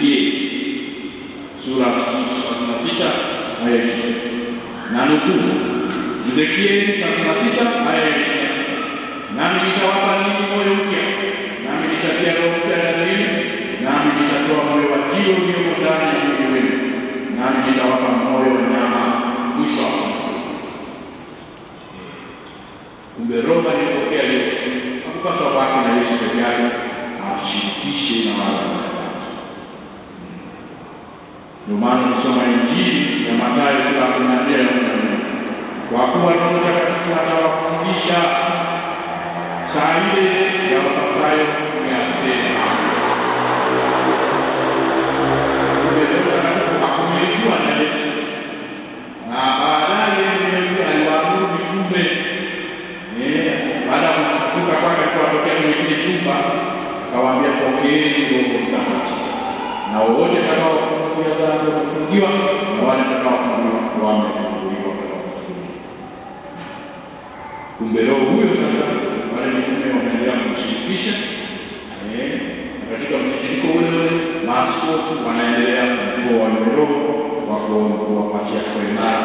Ezekieli sura 36 aya 20. Na nukuu, Ezekieli 36 aya 26. Nami nitawapa ninyi moyo mpya, nami nitatia roho mpya ndani yenu, nami nitatoa moyo wa jiwe uliomo ndani ya mwili wenu, nami nitawapa moyo wa nyama. Mwisho wa kumbe Roho alipokea Yesu hakupaswa baki na Yesu peke yake, ashirikishe na wale wanafuata. Ndio maana nisoma Injili ya Mathayo sura ya 14, kwa kuwa Roho Mtakatifu atawafundisha saa ile ya wapasayo kuyasema. Kumbe Roho Mtakatifu hakumilikiwa na Yesu, na baadaye aliwaamuru mitume baada ya kufufuka kwake alipotokea kwenye kile chumba, akawaambia pokeeni Roho Mtakatifu, na wote watakaofungiwa dhambi wamefungiwa, na wale watakaofungiwa wamefunguliwa. Kumbe Roho huyo sasa wale mitume wanaendelea kumshirikisha, na katika mtiririko ule maaskofu wanaendelea kutoa Roho wa kuwapatia kuimara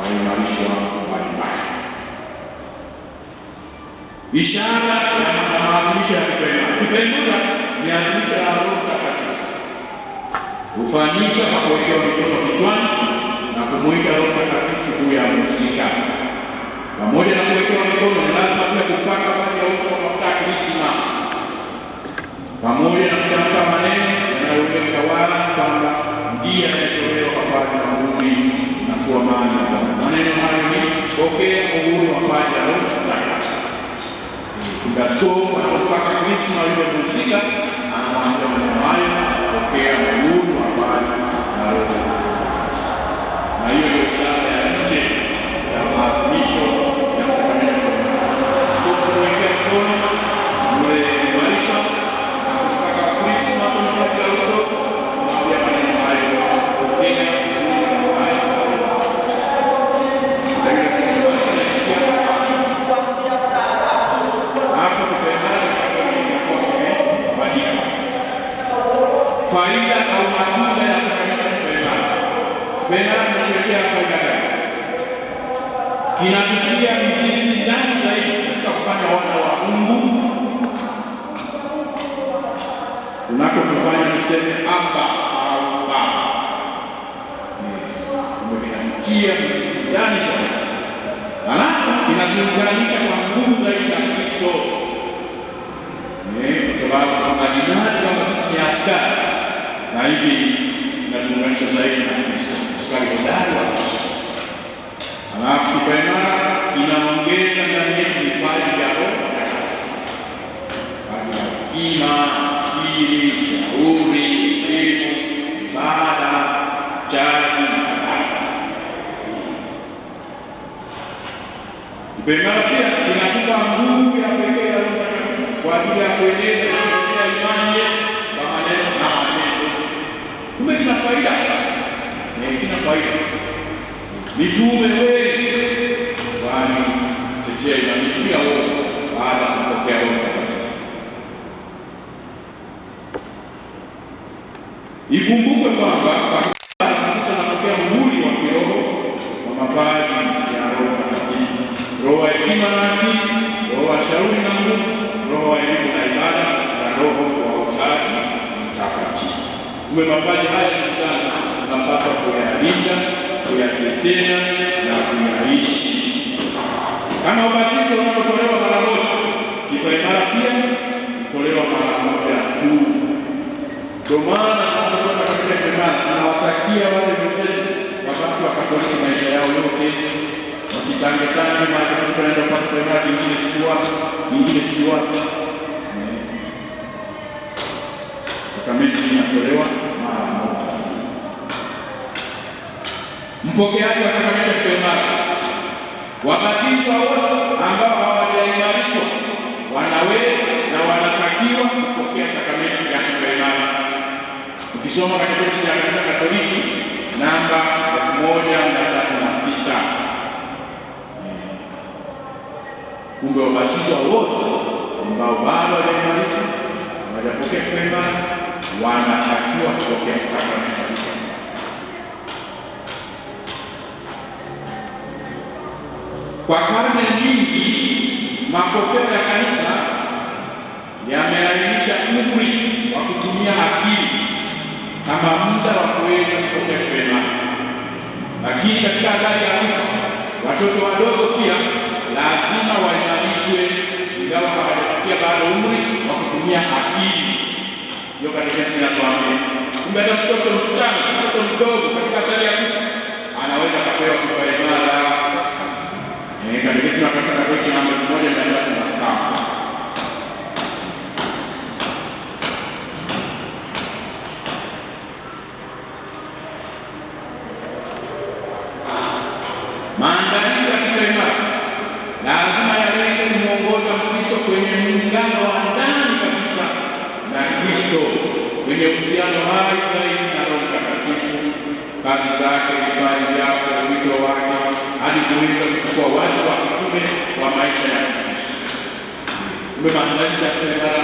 waimarishwa mbalimbali. Ishara ya maadhimisho ya kipaimara. Kipaimara ni adhimisho la Roho Mtakatifu, hufanyika kwa kuwekewa mikono kichwani na kumwita Roho Mtakatifu juu ya mhusika. Pamoja na kuwekewa mikono, ni lazima pia kupaka maji ya uso kwa mafuta ya Krisma, pamoja na kutamka maneno yanayoweka wazi kwamba ndiye anayetolewa kwa Baba na Mungu na kuwa maana. Maneno hayo ni pokea uhuru wa paji la Roho Mtakatifu. Askofu anapopaka Krisma yule mhusika, anamwambia maneno hayo, pokea uhuru wa paji la Roho Mtakatifu. Na hiyo ndio ishara ya nje ya maadhimisho ya sakramenti. Askofu anawekea mkono yule mwarisha na kupaka Krisma kwenye paji la uso, anamwambia maneno hayo, pokea uhuru wa paji la Roho Mtakatifu. Faida au matunda ya sakramenti ya kipaimara. Kipaimara kinatuletea faida gani? Kinatutia mizizi ndani zaidi katika kufanya wana wa Mungu, unapotufanya tuseme Abba au Baba. Kinatutia mizizi ndani zaidi, halafu kinatuunganisha kwa nguvu zaidi na Kristo, kwa sababu tunajinadi kama sisi ni askari, na hivi inatuunganisha zaidi na Kristo, askari hodari wa Kristo. Halafu kipaimara kinaongeza ndani yetu vipaji vya Roho Mtakatifu, vipaji vya hekima, akili, shauri, elimu, ibada, jari na kadhalika. Kipaimara pia kinatupa nguvu ya pekee ya Roho Mtakatifu kwa ajili ya kueneza imani yetu kwa maneno na matendo. Kumbe kina faida, kina faida. Mitume wengi walitetea imani yao baada ya kupokea Roho Mtakatifu. Ikumbukwe kwamba kanisa linapokea muhuri wa kiroho wa mapaji ya Roho Mtakatifu: roho wa hekima na akili, roho wa shauri na nguvu, roho wa elimu na ibada, na roho wa utaji mtakatifu. Kumbe mapaji haya ni tano, tunapaswa kuyalinda, kuyatetea na kuyaishi. Kama ubatizo unapotolewa mara moja, kipaimara pia hutolewa mara moja tu. Ndio maana tunapotoka katika kipaimara tunawatakia wale wenzetu wabaki wa Katoliki maisha yao yote, wasitangetane mara tunaenda kwa kipaimara kingine siku wapi, nyingine siku wapi. Sakramenti inatolewa mara moja. Mpokeaji wa sakramenti ya kipaimara: wabatizwa wote ambao hawajaimarishwa wanaweza na wanatakiwa kupokea sakramenti ya kipaimara. Ukisoma katekesi ya Kanisa Katoliki namba 1306. Kumbe wabatizwa wote ambao bado hawajaimarishwa hawajapokea kipaimara wanatakiwa wa kupokea sakramenti. Kwa karne nyingi mapokeo ya kanisa yameainisha umri wa kutumia akili kama muda wa kuweza kupokea kipaimara, lakini katika hatari ya kanisa watoto wadogo pia lazima waimarishwe, ingawa hawajafikia bado umri wa kutumia akili. Hiyo katekesi inatuambia kumbe hata mtoto mchanga, mtoto mdogo katika hatari ya kanisa anaweza kupewa kipaimara. Katekesi inapata Katoliki namba 1307. Maandalizi ya kipaimara lazima yalenge kumwongoza Mkristo kwenye muungano wa ndani kabisa na Kristo, kwenye uhusiano hai zaidi na Roho Mtakatifu, kazi zake, vipaji vyake, wito wake, hadi kuweza kuchukua wajibu wa kitume wa maisha ya Kristo. Maandalizi ya kipaimara